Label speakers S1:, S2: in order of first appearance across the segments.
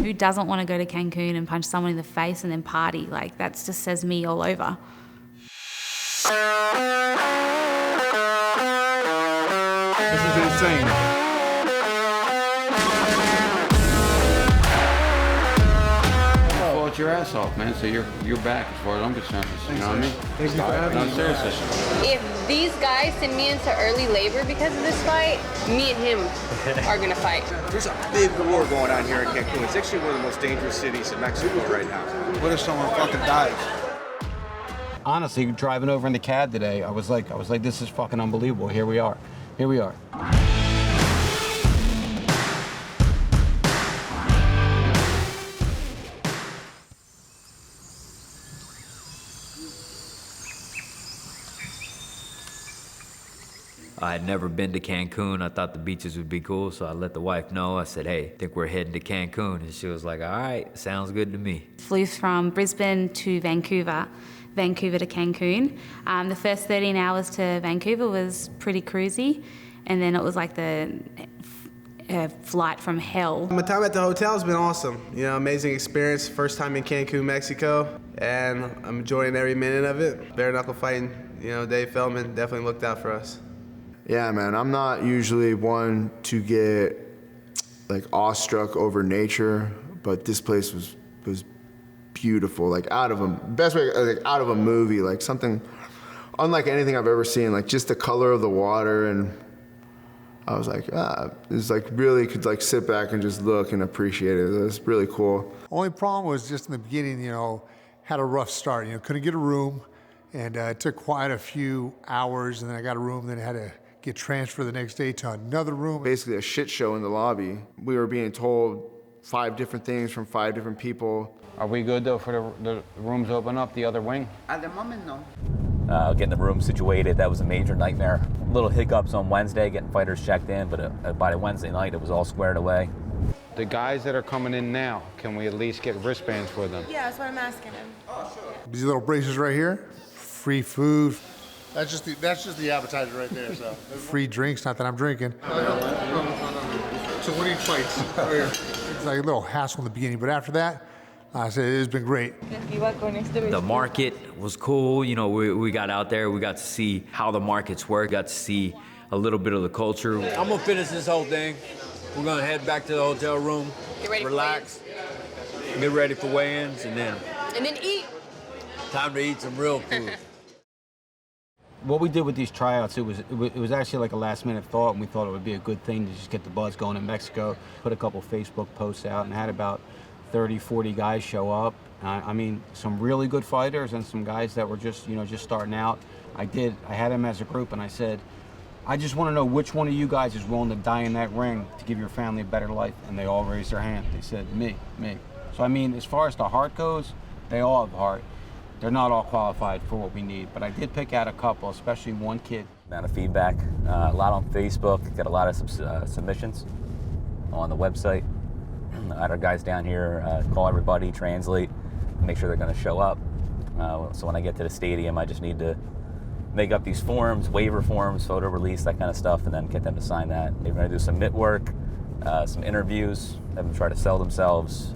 S1: Who doesn't want to go to Cancun and punch someone in the face and then party? Like, that just says me all over.
S2: This is insane.
S3: Your ass off, man. So you're back as far as I'm concerned. You know what I mean?
S2: Thank you for having me.
S3: Seriously.
S4: If these guys send me into early labor because of this fight, me and him are gonna fight.
S5: There's a big war going on here in Cancun. It's actually one of the most dangerous cities in Mexico right now.
S2: What if someone fucking dies?
S6: Honestly, driving over in the cab today, I was like, this is fucking unbelievable. Here we are.
S7: I had never been to Cancun. I thought the beaches would be cool, so I let the wife know. I said, hey, I think we're heading to Cancun. And she was like, all right, sounds good to me.
S1: Flew from Brisbane to Vancouver to Cancun. The first 13 hours to Vancouver was pretty cruisy, and then it was like the flight from hell.
S8: My time at the hotel has been awesome. You know, amazing experience. First time in Cancun, Mexico, and I'm enjoying every minute of it. Bare Knuckle Fighting, you know, Dave Feldman definitely looked out for us.
S9: Yeah, man, I'm not usually one to get like awestruck over nature, but this place was beautiful, like out of a movie, like something unlike anything I've ever seen, like just the color of the water, and I was like, it's like really could like sit back and just look and appreciate it. It was really cool.
S10: Only problem was just in the beginning, you know, had a rough start, you know, couldn't get a room, and it took quite a few hours, and then I got a room, then I had to get transferred the next day to another room.
S9: Basically a shit show in the lobby. We were being told 5 different things from 5 different people.
S6: Are we good though for the rooms open up, the other wing?
S11: At the moment, no.
S12: Getting the room situated, that was a major nightmare. Little hiccups on Wednesday, getting fighters checked in, but by the Wednesday night, it was all squared away.
S6: The guys that are coming in now, can we at least get wristbands for them?
S4: Yeah, that's what I'm asking him.
S10: These little braces right here, free food. That's just the appetizer right there. So free drinks, not that I'm drinking. So what do you fight? It's like a little hassle in the beginning, but after that, I said it's been great.
S7: The market was cool. You know, we got out there, we got to see how the markets work, got to see a little bit of the culture.
S11: I'm gonna finish this whole thing. We're gonna head back to the hotel room, relax, get ready for weigh-ins, and then
S4: eat.
S11: Time to eat some real food.
S6: What we did with these tryouts, it was actually like a last-minute thought, and we thought it would be a good thing to just get the buzz going in Mexico. Put a couple Facebook posts out and had about 30, 40 guys show up. I mean, some really good fighters and some guys that were just starting out. I had them as a group, and I said, I just want to know which one of you guys is willing to die in that ring to give your family a better life. And they all raised their hand. They said, me. So I mean, as far as the heart goes, they all have heart. They're not all qualified for what we need, but I did pick out a couple, especially one kid.
S12: Amount of feedback, a lot on Facebook, got a lot of submissions on the website. I had our guys down here call everybody, translate, make sure they're going to show up. So when I get to the stadium, I just need to make up these forms, waiver forms, photo release, that kind of stuff, and then get them to sign that. They're going to do some mitt work, some interviews, have them try to sell themselves.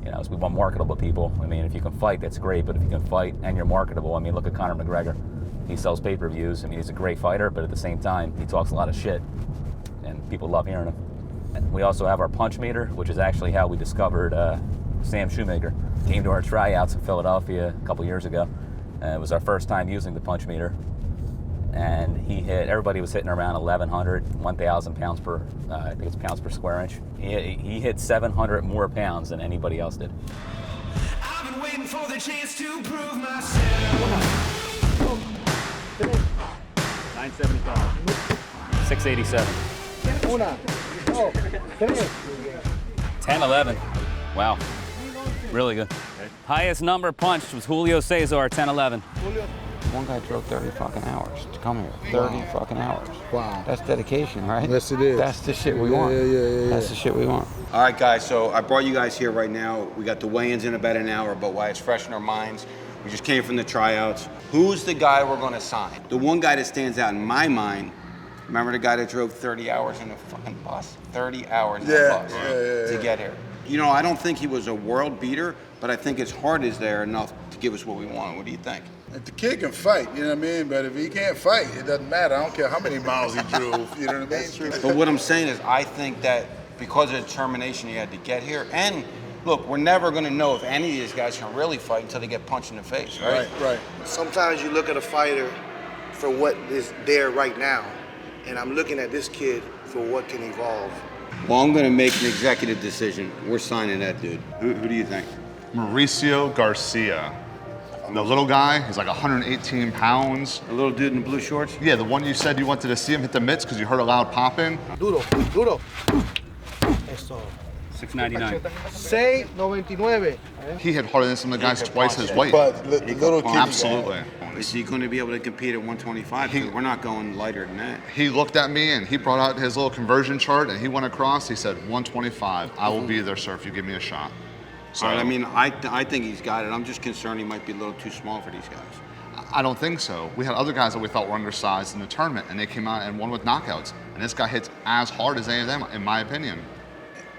S12: You know, so we want marketable people. I mean, if you can fight, that's great, but if you can fight and you're marketable, I mean, look at Conor McGregor. He sells pay-per-views. I mean, he's a great fighter, but at the same time, he talks a lot of shit, and people love hearing him. And we also have our punch meter, which is actually how we discovered Sam Shoemaker. Came to our tryouts in Philadelphia a couple years ago, and it was our first time using the punch meter. And everybody was hitting around 1,100, 1,000 pounds per, I think it's pounds per square inch. He hit 700 more pounds than anybody else did.
S13: I've been waiting for the chance to prove myself.
S12: 975. 687. 1011. Wow. Really good. Highest number punched was Julio Cesar, 1011.
S6: One guy drove 30 fucking hours to come here. 30 fucking hours.
S2: Wow.
S6: That's dedication, right?
S2: Yes, it is.
S6: That's the shit we want.
S2: Yeah.
S6: That's the shit we want.
S3: All right, guys, so I brought you guys here right now. We got the weigh-ins in about an hour, but why it's fresh in our minds. We just came from the tryouts. Who's the guy we're gonna sign? The one guy that stands out in my mind, remember the guy that drove 30 hours in a fucking bus? 30 hours in a bus to get here. You know, I don't think he was a world beater, but I think his heart is there enough to give us what we want. What do you think?
S14: If the kid can fight, you know what I mean? But if he can't fight, it doesn't matter. I don't care how many miles he drove, you know what I mean?
S3: That's true. But what I'm saying is I think that because of the determination he had to get here, and look, we're never going to know if any of these guys can really fight until they get punched in the face, right?
S14: Right.
S15: Sometimes you look at a fighter for what is there right now, and I'm looking at this kid for what can evolve.
S3: Well, I'm going to make an executive decision. We're signing that dude. Who do you think?
S16: Mauricio Garcia. The little guy, he's like 118 pounds.
S3: The little dude in the blue shorts?
S16: Yeah, the one you said you wanted to see him hit the mitts because you heard a loud popping.
S15: Duro. Eso.
S12: 699.
S15: 6.99.
S16: He hit harder than some of the guys twice his weight.
S14: But the little kid.
S16: Absolutely.
S3: Is he going to be able to compete at 125? Because we're not going lighter than that.
S16: He looked at me and he brought out his little conversion chart and he went across. He said, 125. I will be there, sir, if you give me a shot. So,
S3: all right, I mean, I think he's got it. I'm just concerned he might be a little too small for these guys.
S16: I don't think so. We had other guys that we thought were undersized in the tournament, and they came out and won with knockouts. And this guy hits as hard as any of them, in my opinion.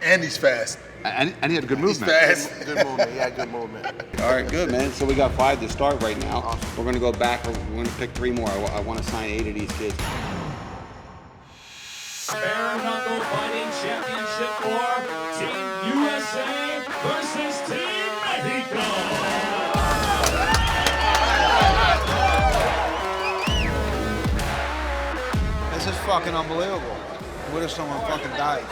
S14: And he's fast.
S16: And he had good movement.
S14: He's fast.
S15: Good movement. He had good movement.
S3: All right, good, man. So we got 5 to start right now. Awesome. We're going to go back. We're going to pick 3 more. I want to sign 8 of these kids.
S13: Bare Knuckle Fighting Championship for Team USA versus Team Mexico.
S2: This is fucking unbelievable. What if someone fucking dies?